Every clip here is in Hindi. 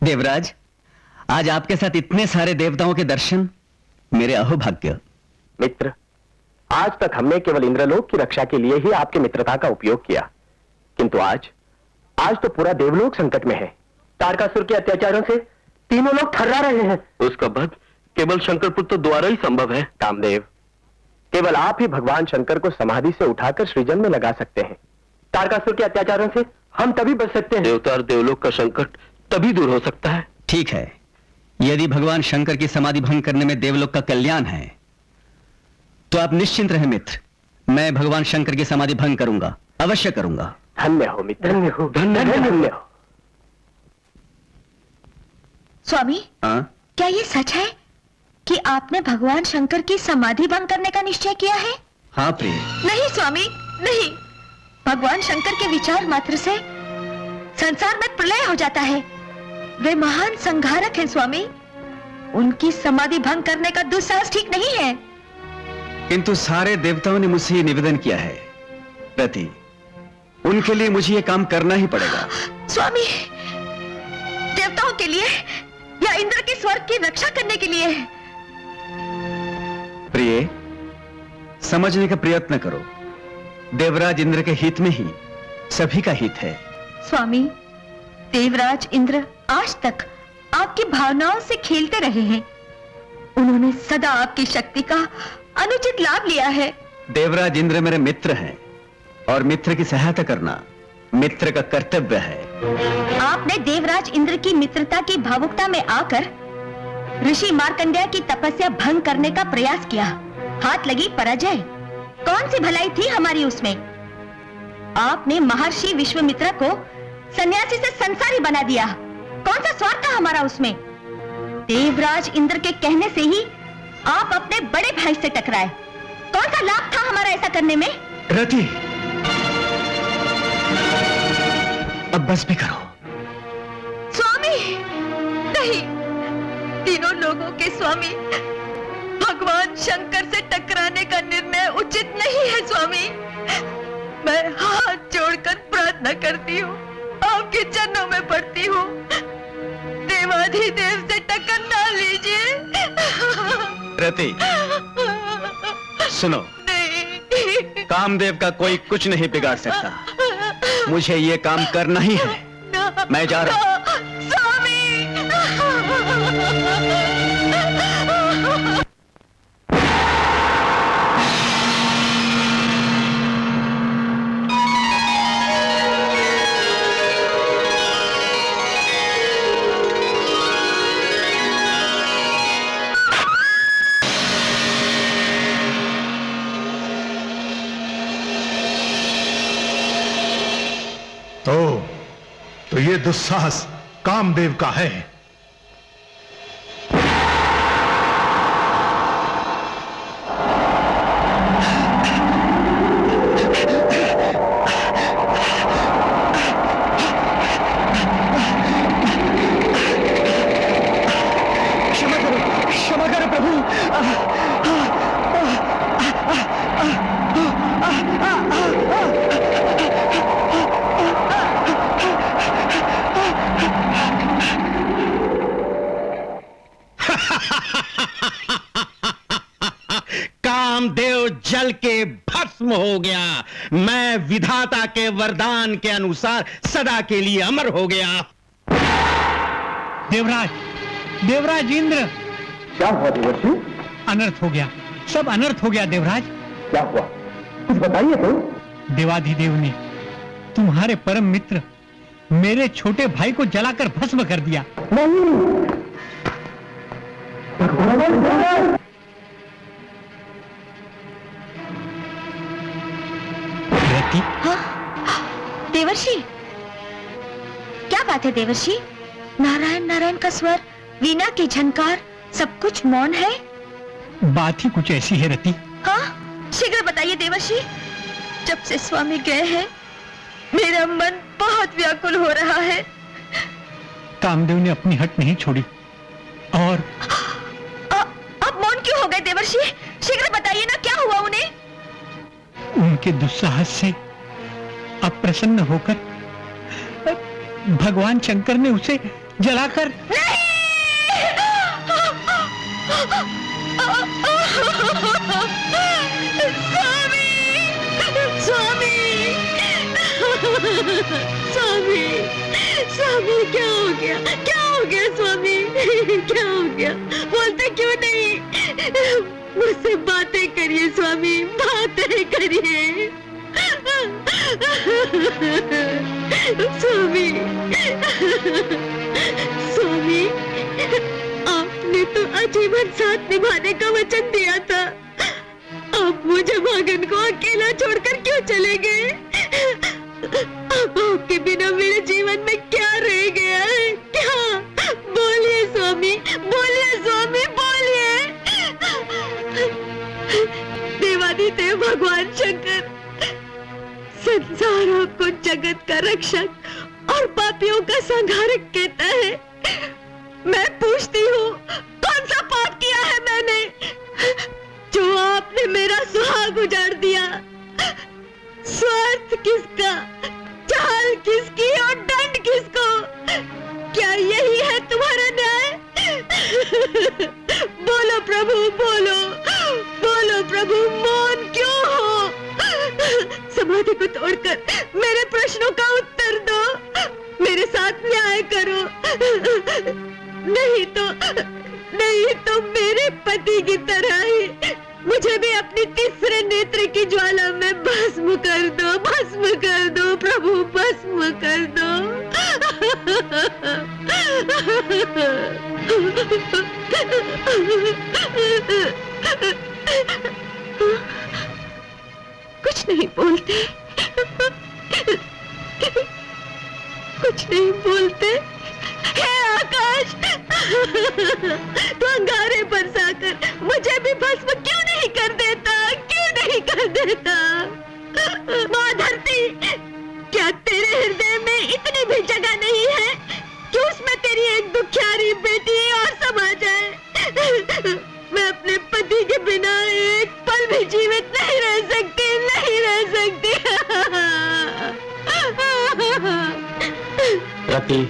देवराज, आज आपके साथ इतने सारे देवताओं के दर्शन मेरे अहोभाग्य। मित्र, आज तक हमने केवल इंद्रलोक की रक्षा के लिए ही आपकी मित्रता का उपयोग किया, किंतु आज तो पूरा देवलोक संकट में है। तारकासुर के अत्याचारों से तीनों लोग थर्रा रहे हैं। उसका वध केवल शंकर पुत्र द्वारा ही संभव है। कामदेव, केवल आप ही भगवान शंकर को समाधि से उठाकर सृजन में लगा सकते हैं। तारकासुर के अत्याचारों से हम तभी बच सकते हैं। देवता और देवलोक का संकट तभी दूर हो सकता है। ठीक है, यदि भगवान शंकर की समाधि भंग करने में देवलोक का कल्याण है तो आप निश्चिंत रहे मित्र, मैं भगवान शंकर की समाधि भंग करूंगा, अवश्य करूंगा। धन्य हो मित्र, धन्य हो, धन्य हो। स्वामी, क्या ये सच है कि आपने भगवान शंकर की समाधि भंग करने का निश्चय किया है? हाँ प्रिय। नहीं स्वामी, नहीं। भगवान शंकर के विचार मात्र से संसार में प्रलय हो जाता है। वे महान संहारक हैं स्वामी। उनकी समाधि भंग करने का दुस्साहस ठीक नहीं है। किंतु सारे देवताओं ने मुझसे ये निवेदन किया है रति, उनके लिए मुझे ये काम करना ही पड़ेगा। स्वामी, देवताओं के लिए या इंद्र के स्वर्ग की रक्षा करने के लिए? प्रिय, समझने का प्रयत्न करो। देवराज इंद्र के हित में ही सभी का हित है। स्वामी, देवराज इंद्र आज तक आपकी भावनाओं से खेलते रहे हैं। उन्होंने सदा आपकी शक्ति का अनुचित लाभ लिया है। देवराज इंद्र मेरे मित्र हैं और मित्र की सहायता करना मित्र का कर्तव्य है। आपने देवराज इंद्र की मित्रता की भावुकता में आकर ऋषि मार्कंडेय की तपस्या भंग करने का प्रयास किया। हाथ लगी पराजय। कौन सी भलाई थी हमारी उसमें? आपने महर्षि विश्वामित्र को सन्यासी से संसारी बना दिया। कौन सा स्वार्थ था हमारा उसमें? देवराज इंद्र के कहने से ही आप अपने बड़े भाई से टकराए। कौन सा लाभ था हमारा ऐसा करने में? रति, अब बस भी करो। स्वामी, नहीं। तीनों लोगों के स्वामी, भगवान शंकर से टकराने का निर्णय उचित नहीं है स्वामी। मैं हाथ जोड़कर प्रार्थना करती हूँ, आपके चरणों में पड़ती हूँ। देवाधिदेव से टक्कर ना लीजिए। रति, सुनो, नहीं। कामदेव का कोई कुछ नहीं बिगाड़ सकता। मुझे ये काम करना ही है। मैं जा रहा हूं। स्वामी, तो ये दुस्साहस कामदेव का है। क्षमा करो प्रभु। कामदेव जल के भस्म हो गया। मैं विधाता के वरदान के अनुसार सदा के लिए अमर हो गया। देवराज इंद्र। क्या हुआ देवर्षि? अनर्थ हो गया, सब अनर्थ हो गया देवराज। क्या हुआ, कुछ बताइए तो। देवाधिदेव ने तुम्हारे परम मित्र मेरे छोटे भाई को जलाकर भस्म कर दिया। हाँ? देवर्षि, क्या बात है देवर्षि? नारायण नारायण का स्वर, वीणा की झनकार, सब कुछ मौन है। बात ही कुछ ऐसी है रति। हाँ, शीघ्र बताइए देवर्षि। जब से स्वामी गए हैं मेरा मन बहुत व्याकुल हो रहा है। कामदेव ने अपनी हट नहीं छोड़ी और अब मौन क्यों हो गए देवर्षि? शीघ्र बताइए ना, क्या हुआ उन्हें? उनके दुस्साहस से अप्रसन्न होकर भगवान शंकर ने उसे जलाकर स्वामी, स्वामी, स्वामी, क्या हो गया? क्या हो गया स्वामी? क्या हो गया? बोलते क्यों नहीं? मुझसे बातें करिए स्वामी, बातें करिए स्वामी। स्वामी, आपने तो आजीवन साथ निभाने का वचन दिया था। आप मुझे भागन को अकेला छोड़कर क्यों चले गए? अब आपके बिना मेरे जीवन में क्या रह गया है? क्या? बोलिए स्वामी, बोलिए स्वामी, बोलिए। देवादिदेव भगवान शंकर, संसार आपको जगत का रक्षक और पापियों का संहारक कहता है। मैं पूछती हूँ, कौन सा पाप किया है मैंने जो आपने मेरा सुहाग उजाड़ दिया? स्वार्थ किसका, चाल किसकी और दंड किसको? क्या यही है तुम्हारा न्याय? बोलो प्रभु, बोलो, बोलो प्रभु, मौन क्यों हो? समाधि को तोड़कर मेरे प्रश्नों का उत्तर दो, मेरे साथ न्याय करो। नहीं तो मेरे पति की तरह ही मुझे भी अपनी तीसरे नेत्र की ज्वाला में भस्म कर दो प्रभु, भस्म कर दो। कुछ नहीं बोलते, कुछ नहीं बोलते। हे आकाश, तू अंगारे बरसाकर मुझे भी भस्म क्यों नहीं कर देता? क्यों नहीं कर देता? माँ धरती, क्या तेरे हृदय में इतनी भी जगह नहीं है कि उसमें तेरी एक दुखियारी बेटी और समा जाए? मैं अपने पति के बिना एक पल भी जीवित नहीं रह सकती, नहीं रह सकती। रति,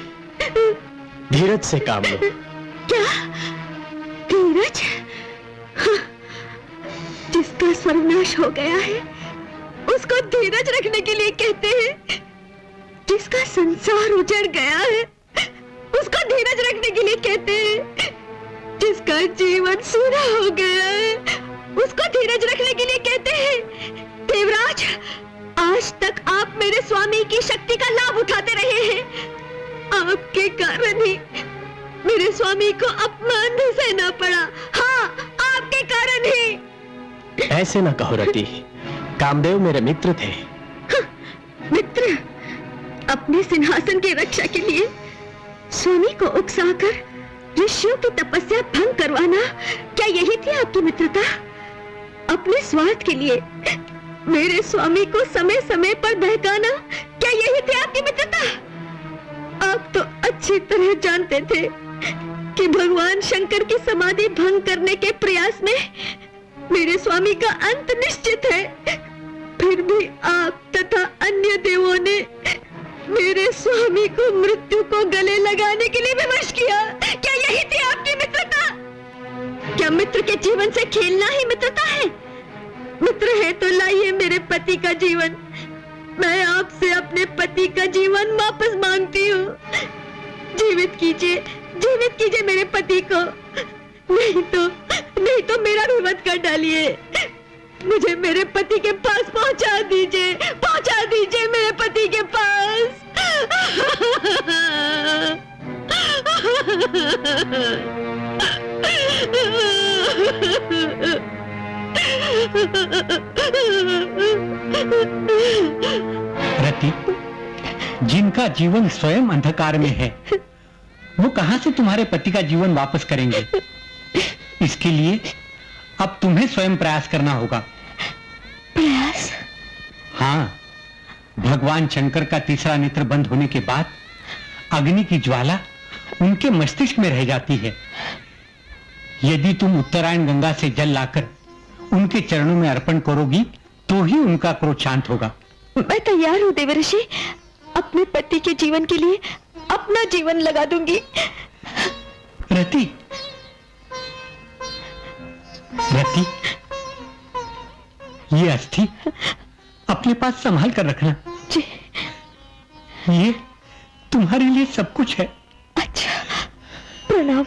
धीरज से काम लो। क्या धीरज? जिसका सर्वनाश हो गया है उसको धीरज रखने के लिए कहते हैं। जिसका संसार उजड़ गया है उसको धीरज रखने के लिए कहते हैं। जिसका जीवन सूना हो गया है उसको धीरज रखने के लिए कहते हैं। देवराज, आज तक आप मेरे स्वामी की शक्ति का लाभ उठाते रहे हैं। आपके कारण ही मेरे स्वामी को अपमान भी सहना पड़ा। हाँ, आपके कारण ही। ऐसे ना कहो रति, कामदेव मेरे मित्र थे। मित्र? अपने सिंहासन की रक्षा के लिए स्वामी को उकसाकर ऋषियों की तपस्या भंग करवाना, क्या यही थी आपकी मित्रता? अपने स्वार्थ के लिए मेरे स्वामी को समय समय पर बहकाना, क्या यही थी आपकी मित्रता? आप तो अच्छी तरह जानते थे कि भगवान शंकर की समाधि भंग करने के प्रयास में मेरे स्वामी का अंत निश्चित है। फिर भी आप तथा अन्य देवों ने मेरे स्वामी को मृत्यु को गले लगाने के लिए विवश किया। क्या यही थी आपकी मित्रता? क्या मित्र के जीवन से खेलना ही मित्रता है? मित्र है तो लाइए मेरे पति का जीवन। मैं आपसे अपने पति का जीवन वापस मांगती हूँ। जीवित कीजिए मेरे पति को। नहीं तो मेरा भी वध कर डालिए। मुझे मेरे पति के पास पहुंचा दीजिए मेरे पति के पास। रति, जिनका जीवन स्वयं अंधकार में है वो कहां से तुम्हारे पति का जीवन वापस करेंगे? इसके लिए अब तुम्हें स्वयं प्रयास करना होगा। प्रयास? हाँ, भगवान शंकर का तीसरा नेत्र बंद होने के बाद अग्नि की ज्वाला उनके मस्तिष्क में रह जाती है। यदि तुम उत्तरायण गंगा से जल लाकर उनके चरणों में अर्पण करोगी तो ही उनका क्रोध शांत होगा। मैं तैयार हूँ देवर्षि। अपने पति के जीवन के लिए अपना जीवन लगा दूंगी। रति, रति, ये अस्थि अपने पास संभाल कर रखना। जी। ये तुम्हारे लिए सब कुछ है। अच्छा, प्रणाम।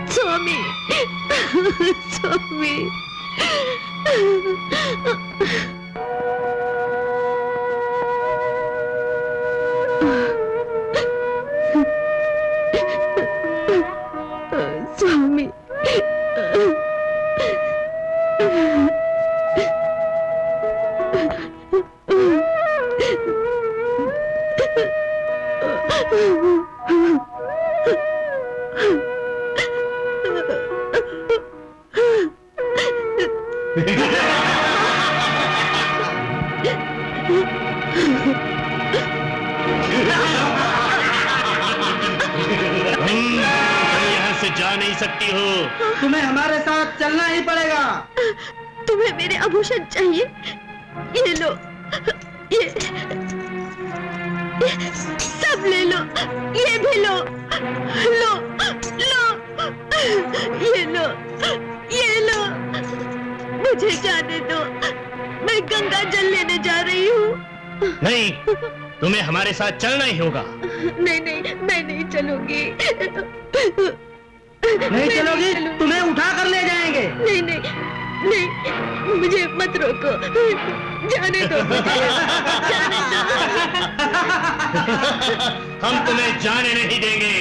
स्वामी, स्वामी। स्वामी, यहाँ से जा नहीं सकती हो। तुम्हें हमारे साथ चलना ही पड़ेगा। तुम्हें मेरे आभूषण चाहिए? ये लो, ये सब ले लो, ये भी लो, लो, लो, ये लो, ये लो। मुझे जाने दो, मैं गंगा जल लेने जा रही हूँ। नहीं, तुम्हें हमारे साथ चलना ही होगा। नहीं नहीं, मैं नहीं चलूंगी। नहीं चलोगी? तुम्हें उठा कर ले जाएंगे। नहीं नहीं नहीं, मुझे मत रोको, जाने दो मुझे, जाने दो। हम तुम्हें जाने नहीं देंगे।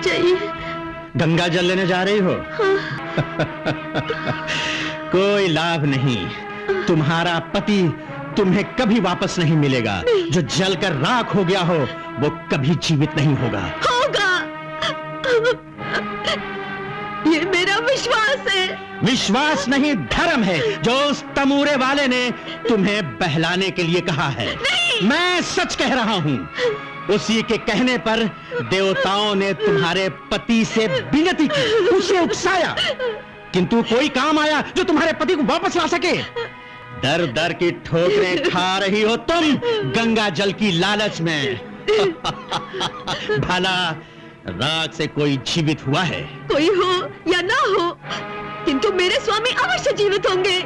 चाहिए। गंगा जल लेने जा रही हो? कोई लाभ नहीं, तुम्हारा पति तुम्हें कभी वापस नहीं मिलेगा। जो जलकर राख हो गया हो वो कभी जीवित नहीं होगा। होगा, ये मेरा विश्वास है। विश्वास नहीं, धर्म है जो उस तमूरे वाले ने तुम्हें बहलाने के लिए कहा है। मैं सच कह रहा हूँ। उसी के कहने पर देवताओं ने तुम्हारे पति से विनती की, उसे उकसाया, किंतु कोई काम आया जो तुम्हारे पति को वापस ला सके। दर दर की ठोकरें खा रही हो तुम गंगा जल की लालच में। भला राग से कोई जीवित हुआ है? कोई हो या ना हो, किंतु मेरे स्वामी अवश्य जीवित होंगे।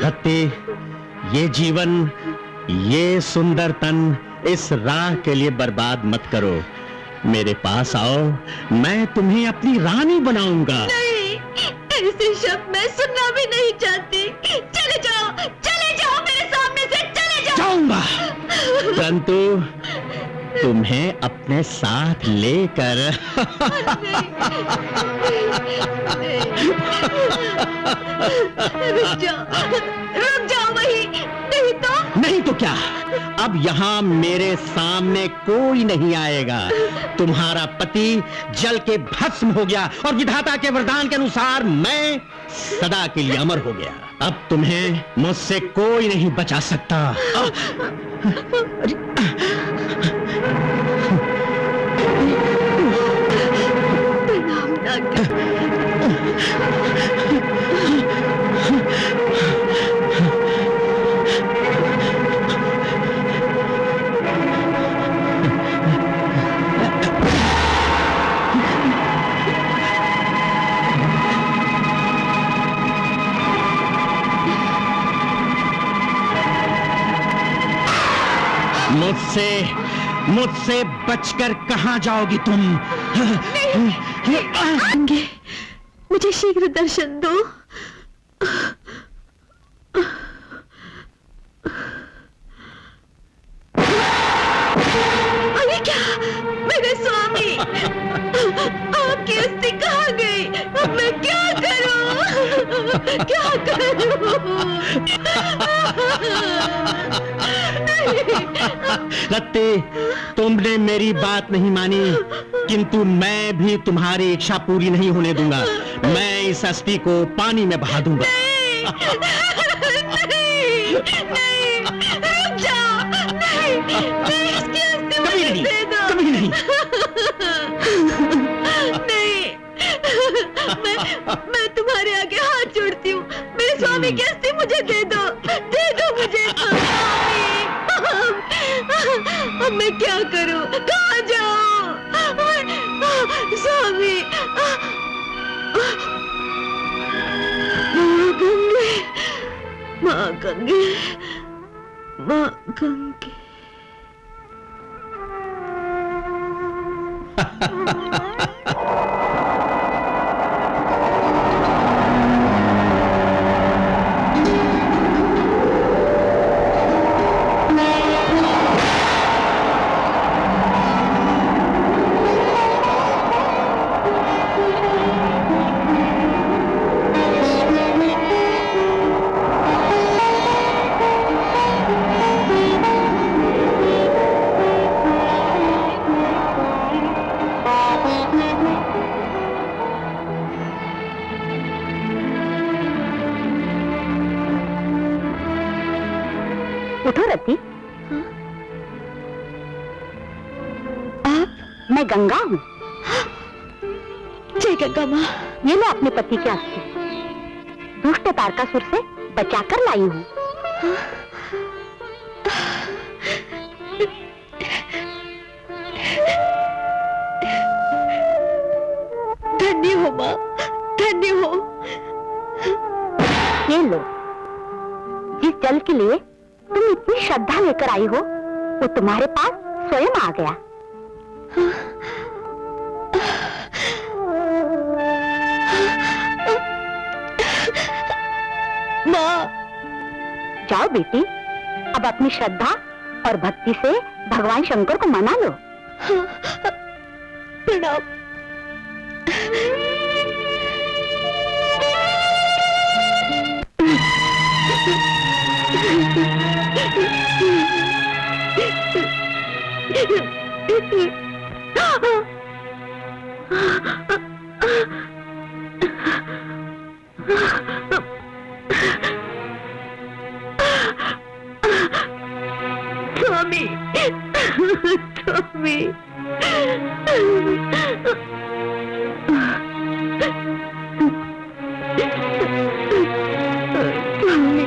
रत्ती, ये जीवन, ये सुंदर तन इस राह के लिए बर्बाद मत करो। मेरे पास आओ, मैं तुम्हें अपनी रानी बनाऊंगा। नहीं, ऐसे शब्द मैं सुनना भी नहीं चाहती। चले जाओ, चले जाओ, मेरे सामने से चले जाओ। जाऊंगा, परंतु तुम्हें अपने साथ लेकर। रुक जाओ वहीं, नहीं तो क्या? अब यहाँ मेरे सामने कोई नहीं आएगा। तुम्हारा पति जल के भस्म हो गया और विधाता के वरदान के अनुसार मैं सदा के लिए अमर हो गया। अब तुम्हें मुझसे कोई नहीं बचा सकता। मुझसे बचकर कहां जाओगी तुम? आएंगे, मुझे शीघ्र दर्शन दो। अरे क्या, मेरे स्वामी, आपकी अस्थि कहाँ गई? अब मैं क्या करूं? क्या करूं? रत्ती, तुमने मेरी बात नहीं मानी, किंतु मैं भी तुम्हारी इच्छा पूरी नहीं होने दूंगा। मैं इस अस्थि को पानी में बहा दूंगा। नहीं, रुक जाओ, नहीं, इसकी अस्थि मुझे दे दो। कभी नहीं। नहीं, मैं तुम्हारे आगे हाथ जोड़ती हूँ, मेरे स्वामी की अस्थि मुझे दे दो मुझे स्वामी। अब मैं क्या करूं? कहाँ जाऊं? स्वामी, माँ गंगे, माँ गंगे। उठो रति। आप? मैं गंगा हूँ। जय गंगा माँ। ये लो अपने पति की अस्थि, दुष्ट तारकासुर से बचाकर लाई हूँ। धन्य हो माँ, धन्य हो। ये लो, जिस जल के लिए तुम इतनी श्रद्धा लेकर आई हो, वो तुम्हारे पास स्वयं आ गया। माँ, जाओ बेटी, अब अपनी श्रद्धा और भक्ति से भगवान शंकर को मना लो। प्रणाम। स्वामी, स्वामी, स्वामी,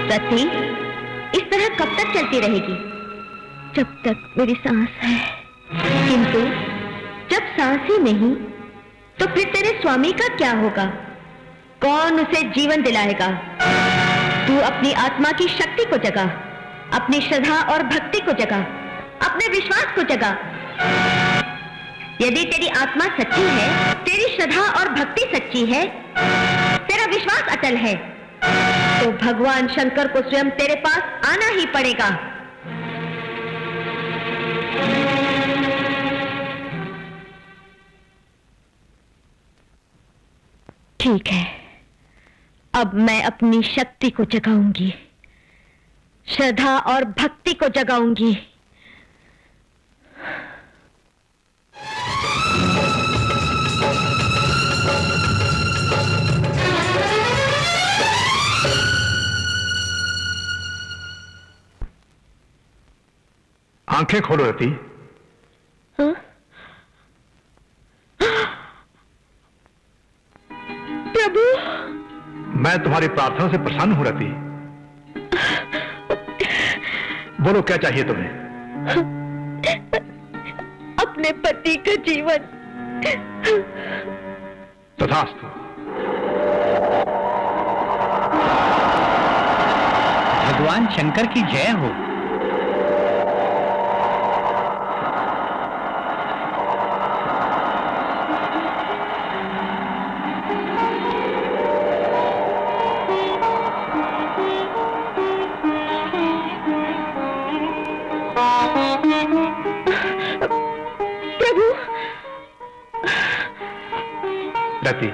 रति, इस तरह कब तक चलती रहेगी? जब तक मेरी सांस है। किंतु जब सांस ही नहीं, तो फिर तेरे स्वामी का क्या होगा? कौन उसे जीवन दिलाएगा? तू अपनी आत्मा की शक्ति को जगा, अपनी श्रद्धा और भक्ति को जगा, अपने विश्वास को जगा। यदि तेरी आत्मा सच्ची है, तेरी श्रद्धा और भक्ति सच्ची है, तेरा विश्वास अटल है, तो भगवान शंकर को स्वयं तेरे पास आना ही पड़ेगा। ठीक है, अब मैं अपनी शक्ति को जगाऊंगी, श्रद्धा और भक्ति को जगाऊंगी। आंखें खोलो रति। प्रभु, मैं तुम्हारी प्रार्थना से प्रसन्न हूं रति। बोलो क्या चाहिए तुम्हें? अपने पति का जीवन। तथास्तु। भगवान शंकर की जय हो। रति,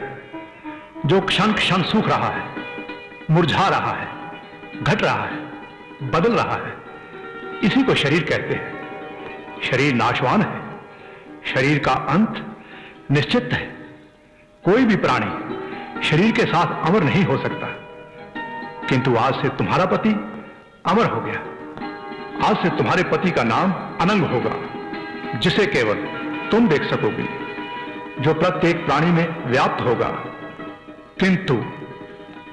जो क्षण क्षण सूख रहा है, मुरझा रहा है, घट रहा है, बदल रहा है, इसी को शरीर कहते हैं। शरीर नाशवान है, शरीर का अंत निश्चित है। कोई भी प्राणी शरीर के साथ अमर नहीं हो सकता, किंतु आज से तुम्हारा पति अमर हो गया। आज से तुम्हारे पति का नाम अनंग होगा, जिसे केवल तुम देख सकोगे, जो प्रत्येक प्राणी में व्याप्त होगा, किंतु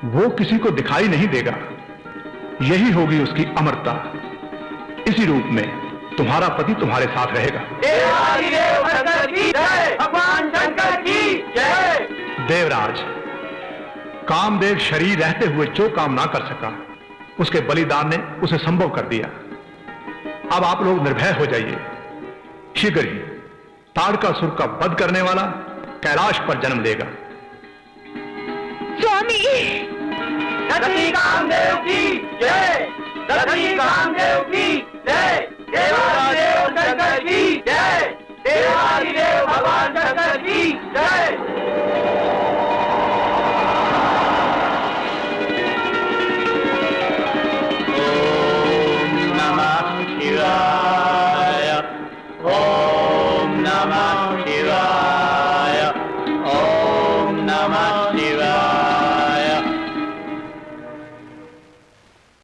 वो किसी को दिखाई नहीं देगा। यही होगी उसकी अमरता। इसी रूप में तुम्हारा पति तुम्हारे साथ रहेगा। भगवान शंकर की जय। देवराज, कामदेव शरीर रहते हुए जो काम ना कर सका, उसके बलिदान ने उसे संभव कर दिया। अब आप लोग निर्भय हो जाइए। शीघ्र ही ताड़कासुर का वध करने वाला कैलाश पर जन्म लेगा। स्वामी, रति कामदेव की जय। रति कामदेव की जय। देवादिदेव शंकर की जय। देवादिदेव भगवान शंकर की जय। ओम नमः शिवाय। ओम नमः शिवाय।